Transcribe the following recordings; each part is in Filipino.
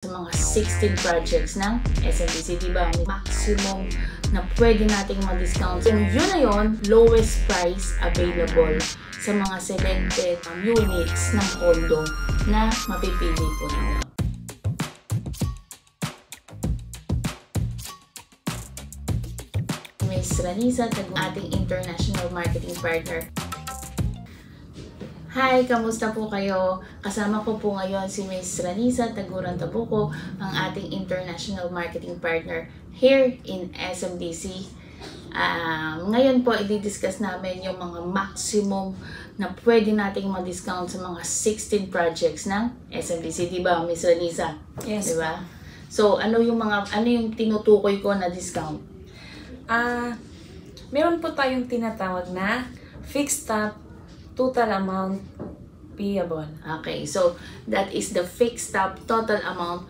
sa mga 16 projects ng SMBC, diba? Maximum na pwede nating mag-discount. So, yun na yun, lowest price available sa mga selected units ng condo na mapipili po ninyo. Ms. Ranisa, ating international marketing partner. Hi! Kamusta po kayo? Kasama ko po ngayon si Ms. Ranisa Taguran Tabuco, ang ating international marketing partner here in SMDC. Ngayon po, i-discuss namin yung mga maximum na pwede nating ma-discount sa mga 16 projects ng SMDC. Diba, Ms. Ranisa? Yes. Diba? So, ano yung tinutukoy ko na discount? Meron po tayong tinatawag na fixed top total amount payable. Okay, so that is the fixed top total amount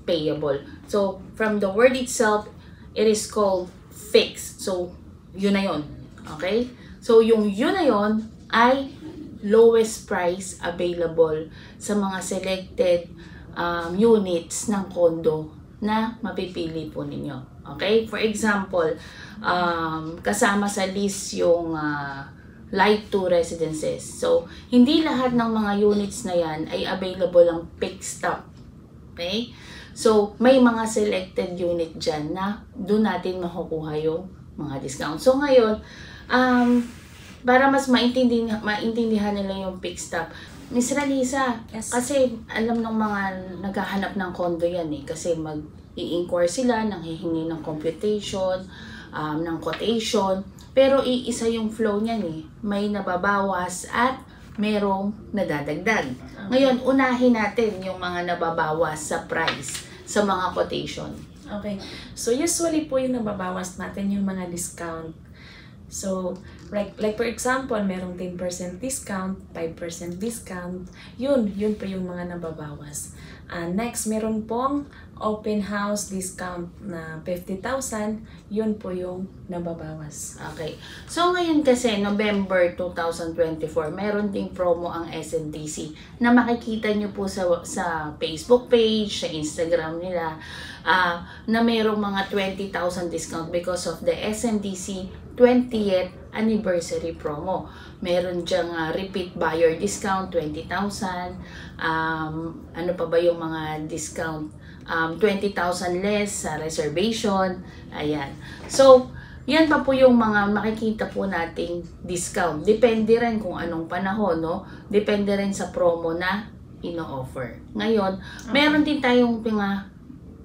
payable. So from the word itself, it is called fixed. So yun na yun. Okay? So yung yun na yun ay lowest price available sa mga selected units ng condo na mapipili po ninyo. Okay? For example, kasama sa list yung Light 2 residences. So, hindi lahat ng mga units na yan ay available ang fixed top. Okay? So, may mga selected unit dyan na doon natin makukuha yung mga discount. So, ngayon, para mas maintindihan nila yung fixed top, Ms. Ranisa, Yes. kasi alam ng mga naghahanap ng condo yan eh. Kasi mag-i-inquire sila, nanghihingi ng computation, ng quotation. Pero iisa yung flow niyan eh. May nababawas at merong nadadagdag. Ngayon, unahin natin yung mga nababawas sa price sa mga quotation. Okay. So, usually po yung nababawas natin yung mga discount. So, like for example, merong 10% discount, 5% discount. Yun po yung mga nababawas. Next, meron pong open house discount na 50,000. Yun po yung nababawas. Okay. So, ngayon kasi, November 2024, meron ding promo ang SMDC na makikita nyo po sa Facebook page, sa Instagram nila, na merong mga 20,000 discount because of the SMDC 20th anniversary promo. Meron dyang repeat buyer discount, 20,000. Ano pa ba yung mga discount? 20,000 less sa reservation. Ayan. So, yan pa po yung mga makikita po nating discount. Depende rin kung anong panahon, no? Depende rin sa promo na ino-offer. Ngayon, meron din tayong mga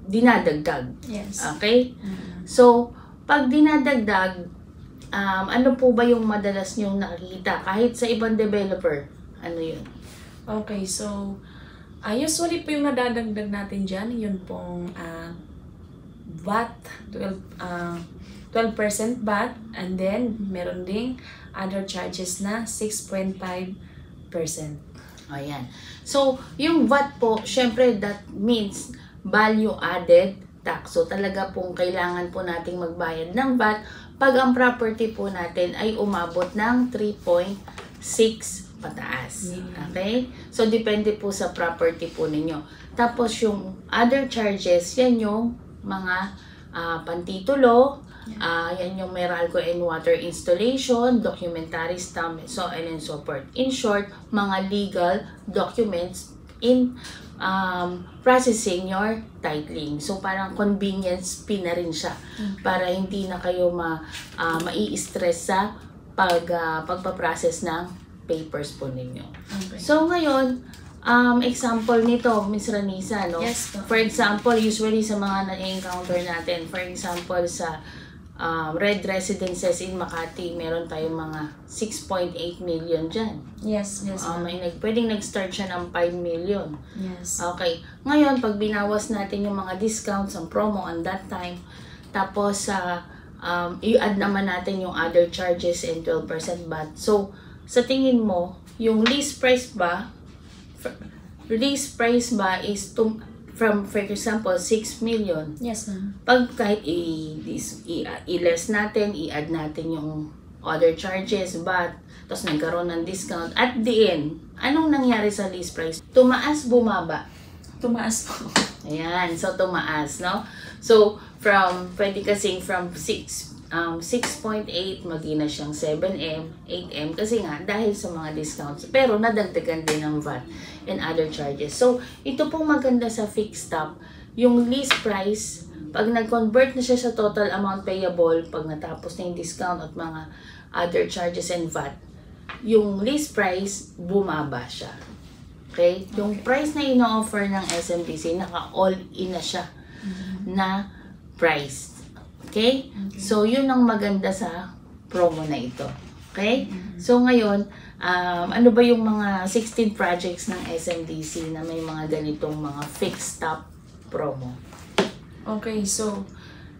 dinadagdag. Yes. Okay? So, pag dinadagdag, ano po ba yung madalas nyong nakikita? Kahit sa ibang developer, ano yun? Okay, so, usually po yung nadadagdag natin dyan, yun pong VAT, 12% VAT, and then meron ding other charges na 6.5%. Ayan. So, yung VAT po, syempre that means value added tax. So, talaga pong kailangan po nating magbayad ng VAT pag ang property po natin ay umabot ng 3.6 pataas. Okay? So, depende po sa property po ninyo. Tapos, yung other charges, yan yung mga pantitulo, yan yung Meralco and water installation, documentary stamp, so on and so forth. In short, mga legal documents in processing your titling. So, parang convenience fee na rin siya para hindi na kayo mai-stress sa pagpaprocess ng papers po ninyo. Okay. So, ngayon, example nito, Ms. Ranisa, no? Yes. For example, usually sa mga na-encounter natin, for example, sa Red Residences in Makati, meron tayong mga 6.8 million dyan. Yes, yes. Pwedeng nag-start siya ng 5 million. Yes. Okay. Ngayon, pag binawas natin yung mga discounts, ang promo on that time, tapos i-add naman natin yung other charges and 12% VAT. So, sa tingin mo, yung lease price ba is from, for example, 6 million. Yes, ma'am. Pag kahit i-less natin, i-add natin yung other charges, but tapos nagkaroon ng discount, at the end, anong nangyari sa lease price? Tumaas, bumaba? Tumaas po. Ayan, so tumaas, no? So, pwede kasing from 6.8 maging na siyang 7M, 8M kasi nga dahil sa mga discounts. Pero nadagdagan din ng VAT and other charges. So, ito pong maganda sa fixed stop, yung list price, pag nag-convert na siya sa total amount payable, pag natapos na yung discount at mga other charges and VAT, yung list price, bumaba siya. Okay? Yung price na ino-offer ng SMDC, naka-all-in na siya na price. Okay? So, yun ang maganda sa promo na ito. Okay? So, ngayon, ano ba yung mga 16 projects ng SMDC na may mga ganitong mga fixed stop promo? Okay, so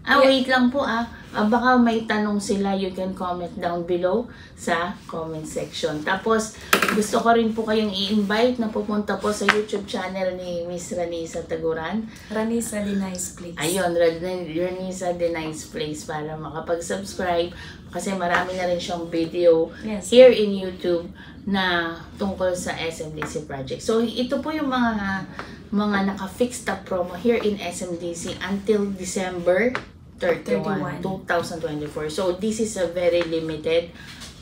wait lang po baka may tanong sila, you can comment down below sa comment section. Tapos, gusto ko rin po kayong i-invite na pupunta po sa YouTube channel ni Miss Ranisa Taguran. Ranisa The Nice Place. Ayun, Ranisa The Nice Place para makapag-subscribe kasi marami na rin siyang video here in YouTube na tungkol sa SMDC project. So, ito po yung mga naka-fixed up promo here in SMDC until December 31, 2024. So, this is a very limited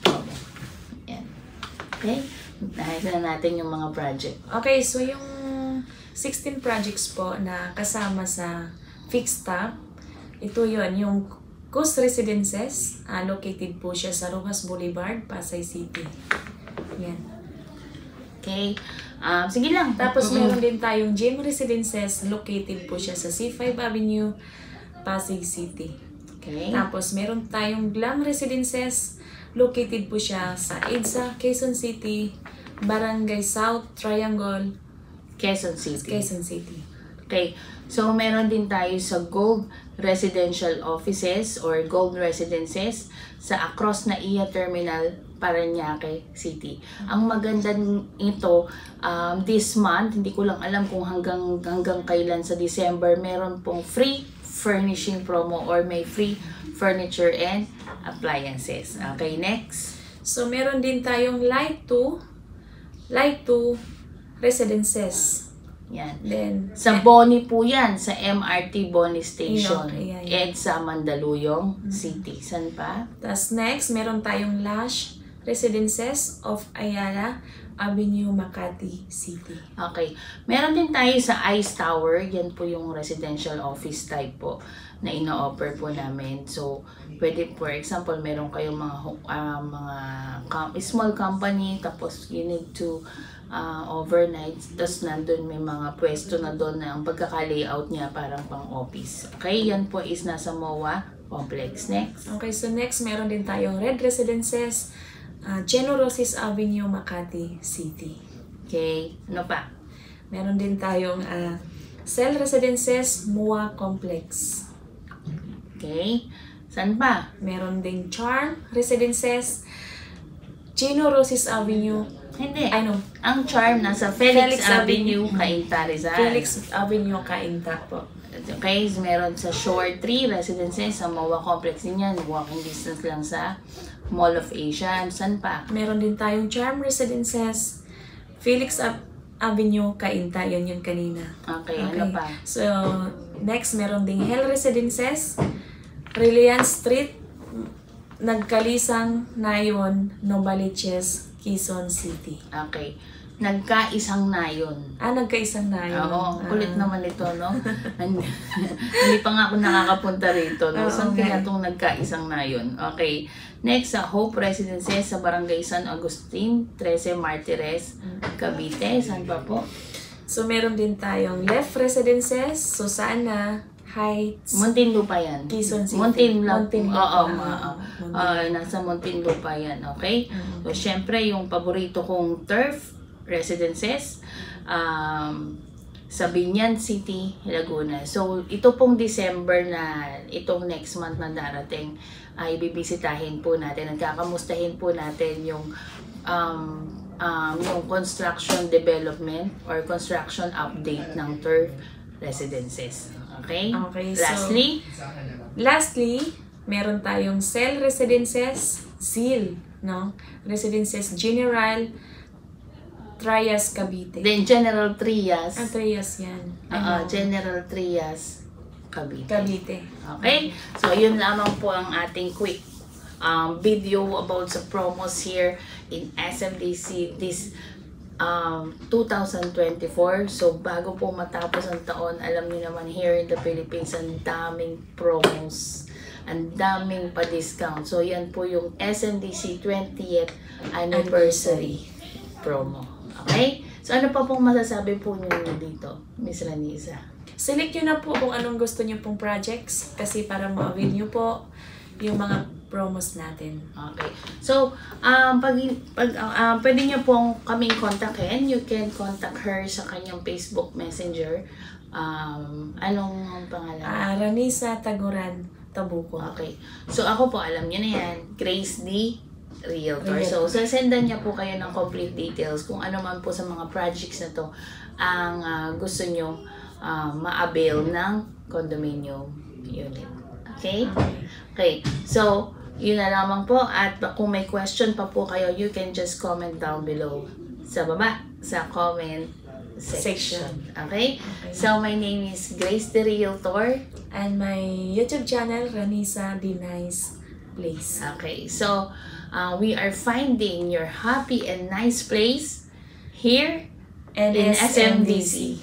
promo. Yan. Okay? Nakita na natin yung mga project. Okay, so yung 16 projects po na kasama sa fixed stop, ito yon yung Coast Residences, located po siya sa Rojas Boulevard, Pasay City. Yan. Okay. Sige lang. Tapos meron din tayong Gem Residences, located po siya sa C5 Avenue, Pasig City. Okay. Tapos meron tayong Glam Residences, located po siya sa EDSA, Quezon City, Barangay South Triangle, Quezon City. Quezon City. Okay. So, meron din tayo sa Gold Residential Offices or Gold Residences sa across na iya Terminal, Parañaque City. Ang maganda nito, this month, hindi ko lang alam kung hanggang kailan sa December, meron pong free furnishing promo or may free furniture and appliances. Okay, next. So, meron din tayong Light 2 Residences. Yan. Then, sa Boni po yan, sa MRT Boni Station. Yeah. EDSA Mandaluyong City. San pa? Tas next, meron tayong Lush Residences of Ayala Avenue, Makati City. Okay. Meron din tayo sa Ice Tower. Yan po yung residential office type po na ino-offer po namin. So, pwede, for example, meron kayong mga small company, tapos you need to overnight, tapos nandun may mga pwesto na doon na ang pagkaka-layout niya parang pang-office. Okay, yan po is nasa MOA Complex. Next. Okay, so next meron din tayong Red Residences, Generosis Avenue, Makati City. Okay, ano pa? Meron din tayong Cell Residences, MOA Complex. Okay, saan pa? Meron ding Charm Residences, Generosis Avenue. Hindi. Ano? Ang Charm nasa Felix Avenue, Cainta, Rizal. Felix Avenue, Cainta po. Okay, meron sa Shore 3 Residences sa MOA Complex din yan. Walking distance lang sa Mall of Asia. San pa? Meron din tayong Charm Residences, Felix Avenue, Cainta. Yan yun kanina. Okay, ano pa? So, next meron ding Hell Residences, Reliance Street, Nagkalisang, Nayon, Novaliches, Quezon City. Okay. Nagkaisang nayon. Nagkaisang nayon. Oo, kulit naman ito, no? Hindi pa nga ako nakakapunta rito, no? Saan kaya itong nagkaisang nayon? Okay. Next, sa Hope Residences sa Barangay San Agustin, 13 Martires, Cavite. Saan pa po? So, meron din tayong Left Residences, Susana Heights. Muntinlupa yan. Quezon City. Muntinlupa. Nasa Muntinlupa yan, okay? So, syempre, yung paborito kong turf residences sa Binyan City, Laguna. So, ito pong December na, itong next month na darating, ay bibisitahin po natin, nagkakamustahin po natin yung construction development or construction update ng turf residences. Okay? Okay, Lastly, meron tayong Cell Residences, Residences General, Trias, Cavite. Then General Trias. Trias yan. Ano? General Trias, Cavite. Cavite. Okay? So, yun lamang po ang ating quick video about sa promos here in SMDC this 2024. So, bago po matapos ang taon, alam niyo naman here in the Philippines, ang daming promos, ang daming pa-discount. So, yan po yung SMDC 20th anniversary promo. Okay? So, ano pa pong masasabi po niyo dito, Miss Lanisa? Select nyo na po kung anong gusto nyo pong projects kasi para ma-avail nyo po yung mga promos natin. Okay. So, pwede niyo pong kaming kontakin. You can contact her sa kanyang Facebook Messenger. Anong pangalan? Ranisa Taguran, Tabuco. Okay. So, ako po, alam niyo na yan. Grace D. Realtor. So, sendan niya po kayo ng complete details kung ano man po sa mga projects na to ang gusto nyo ma-avail ng condominium unit. Okay? Okay. So, yun na lamang po. At kung may question pa po kayo, you can just comment down below sa baba, sa comment section. Okay? So, my name is Grace the Realtor. And my YouTube channel, Ranisa The Nice Place. Okay. So, we are finding your happy and nice place here And in SMDC.